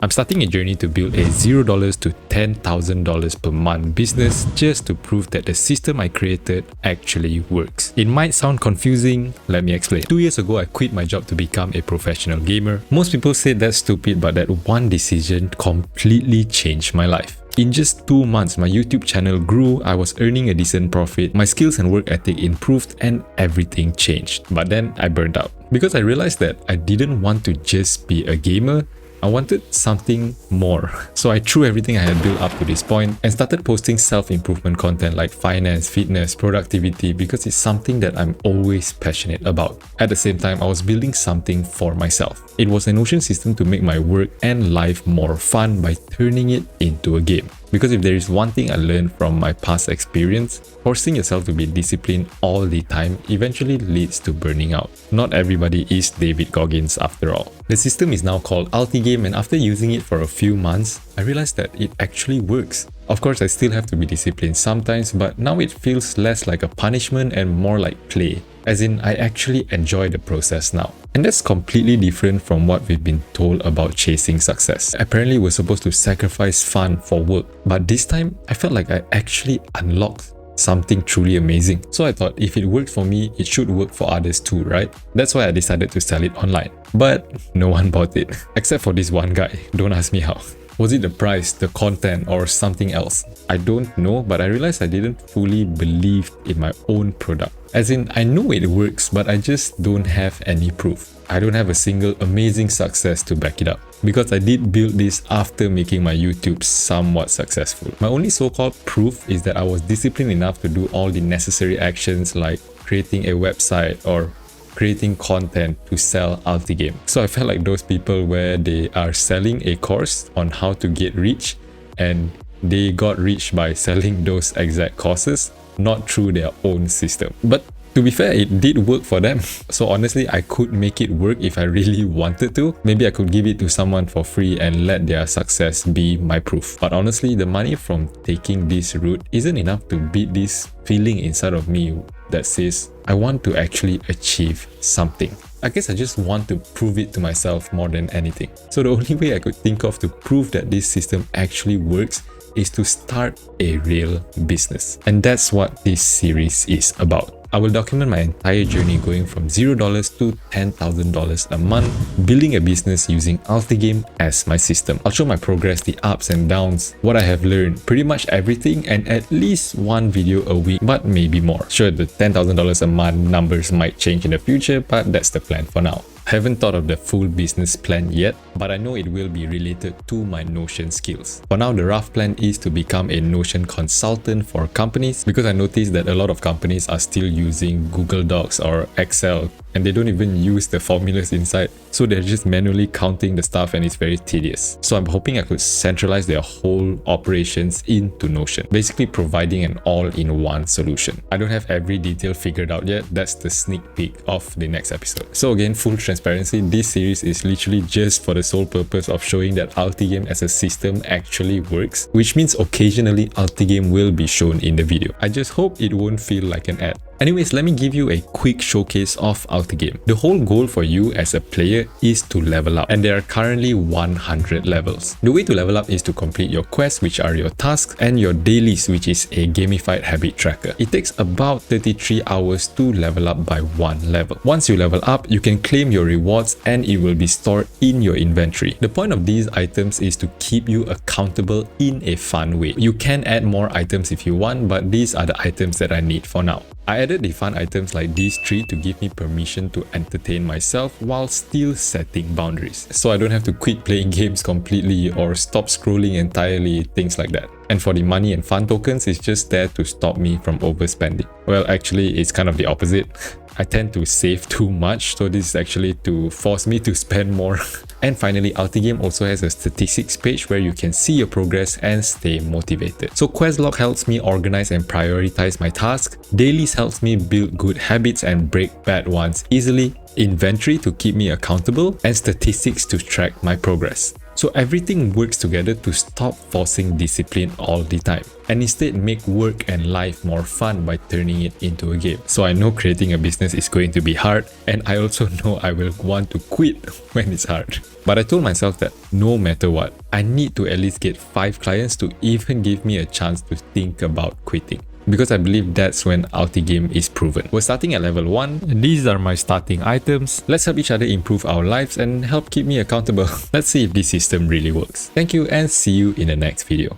I'm starting a journey to build a $0 to $10,000 per month business just to prove that the system I created actually works. It might sound confusing, let me explain. 2 years ago, I quit my job to become a professional gamer. Most people say that's stupid, but that one decision completely changed my life. In just 2 months, my YouTube channel grew, I was earning a decent profit, my skills and work ethic improved, and everything changed. But then I burned out because I realized that I didn't want to just be a gamer. I wanted something more. So I threw everything I had built up to this point and started posting self-improvement content like finance, fitness, productivity because it's something that I'm always passionate about. At the same time, I was building something for myself. It was a Notion system to make my work and life more fun by turning it into a game. Because if there is one thing I learned from my past experience, forcing yourself to be disciplined all the time eventually leads to burning out. Not everybody is David Goggins after all. The system is now called UltiGame, and after using it for a few months, I realized that it actually works. Of course, I still have to be disciplined sometimes, but now it feels less like a punishment and more like play. As in, I actually enjoy the process now. And that's completely different from what we've been told about chasing success. Apparently, we're supposed to sacrifice fun for work, but this time, I felt like I actually unlocked something truly amazing. So I thought if it worked for me, it should work for others too, right? That's why I decided to sell it online. But no one bought it, except for this one guy. Don't ask me how. Was it the price, the content, or something else? I don't know, but I realized I didn't fully believe in my own product. As in, I know it works, but I just don't have any proof. I don't have a single amazing success to back it up. Because I did build this after making my YouTube somewhat successful. My only so-called proof is that I was disciplined enough to do all the necessary actions like creating a website or creating content to sell UltiGame. So I felt like those people where they are selling a course on how to get rich and they got rich by selling those exact courses, not through their own system. But to be fair, it did work for them. So honestly, I could make it work if I really wanted to. Maybe I could give it to someone for free and let their success be my proof. But honestly, the money from taking this route isn't enough to beat this feeling inside of me that says, I want to actually achieve something. I guess I just want to prove it to myself more than anything. So the only way I could think of to prove that this system actually works is to start a real business. And that's what this series is about. I will document my entire journey going from $0 to $10,000 a month, building a business using UltiGame as my system. I'll show my progress, the ups and downs, what I have learned, pretty much everything, and at least one video a week, but maybe more. Sure, the $10,000 a month numbers might change in the future, but that's the plan for now. I haven't thought of the full business plan yet, but I know it will be related to my Notion skills. For now, the rough plan is to become a Notion consultant for companies because I noticed that a lot of companies are still using Google Docs or Excel and they don't even use the formulas inside. So they're just manually counting the stuff and it's very tedious. So I'm hoping I could centralize their whole operations into Notion, basically providing an all-in-one solution. I don't have every detail figured out yet. That's the sneak peek of the next episode. So again, full transparency, this series is literally just for the sole purpose of showing that UltiGame as a system actually works, which means occasionally UltiGame will be shown in the video. I just hope it won't feel like an ad. Anyways, let me give you a quick showcase of UltiGame. The whole goal for you as a player is to level up, and there are currently 100 levels. The way to level up is to complete your quests, which are your tasks, and your dailies, which is a gamified habit tracker. It takes about 33 hours to level up by one level. Once you level up, you can claim your rewards and it will be stored in your inventory. The point of these items is to keep you accountable in a fun way. You can add more items if you want, but these are the items that I need for now. I added the fun items like these three to give me permission to entertain myself while still setting boundaries. So I don't have to quit playing games completely or stop scrolling entirely, things like that. And for the money and fun tokens, it's just there to stop me from overspending. Well, actually, it's kind of the opposite. I tend to save too much, so this is actually to force me to spend more. And finally, UltiGame also has a statistics page where you can see your progress and stay motivated. So quest log helps me organize and prioritize my tasks, dailies helps me build good habits and break bad ones easily, inventory to keep me accountable, and statistics to track my progress. So everything works together to stop forcing discipline all the time and instead make work and life more fun by turning it into a game. So I know creating a business is going to be hard, and I also know I will want to quit when it's hard. But I told myself that no matter what, I need to at least get 5 clients to even give me a chance to think about quitting. Because I believe that's when UltiGame is proven. We're starting at level 1. These are my starting items. Let's help each other improve our lives and help keep me accountable. Let's see if this system really works. Thank you and see you in the next video.